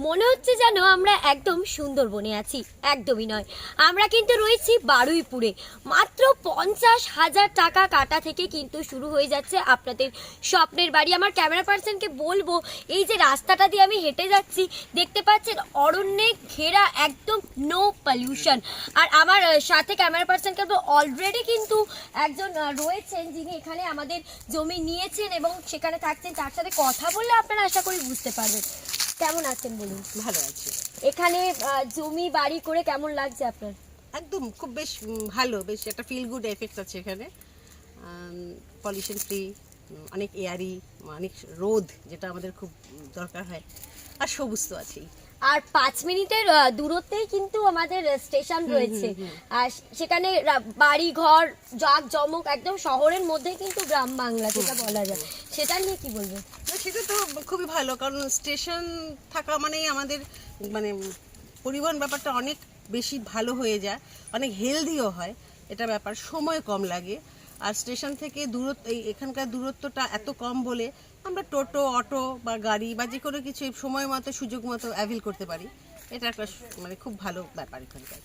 মনে হচ্ছে যেন আমরা একদম সুন্দরবনে আছি। একদমই নয়, আমরা কিন্তু রয়েছি বারুইপুরে। মাত্র 50,000 টাকা কাটা থেকে কিন্তু শুরু হয়ে যাচ্ছে আপনাদের স্বপ্নের বাড়ি। আমার ক্যামেরা পার্সনকে বলবো, এই যে রাস্তাটা দিয়ে আমি হেঁটে যাচ্ছি, দেখতে পাচ্ছেন অরণ্যে ঘেরা, একদম নো পলিউশন। আর আমার সাথে ক্যামেরা পার্সনকে অলরেডি কিন্তু একজন রয়েছেন যিনি এখানে আমাদের জমি নিয়েছেন এবং সেখানে থাকছেন। তার সাথে কথা বললে আপনারা আশা করি বুঝতে পারবেন। কেমন আছেন বলুন? ভালো আছে। এখানে জমি বাড়ি করে কেমন লাগছে আপনার? একদম খুব বেশ ভালো, বেশ একটা ফিল গুড এফেক্ট আছে এখানে। পলিউশন ফ্রি, অনেক এয়ারি, অনেক রোদ, যেটা আমাদের খুব দরকার হয়, আর সবুজ তো আছেই। আর 5 মিনিটের দূরত্বেই কিন্তু আমাদের স্টেশন রয়েছে। আর সেখানে বাড়ি ঘর জাক জমক, একদম শহরের মধ্যে কিন্তু গ্রাম বাংলা যেটা বলা যায়। সেটা নিয়ে কি বলবেন? না, সেটা তো খুবই ভালো, কারণ স্টেশন থাকা মানেই আমাদের মানে পরিবহন ব্যাপারটা অনেক বেশি ভালো হয়ে যায়, অনেক হেলদিও হয়। এটা ব্যাপার, সময় কম লাগে। আর স্টেশন থেকে দূরত্ব, এখানকার দূরত্বটা এত কম বলে আমরা টোটো, অটো বা গাড়ি বা যে কোনো কিছু সময় মতো, সুযোগ মতো অ্যাভেল করতে পারি। এটা একটা মানে খুব ভালো ব্যাপার এখানকার।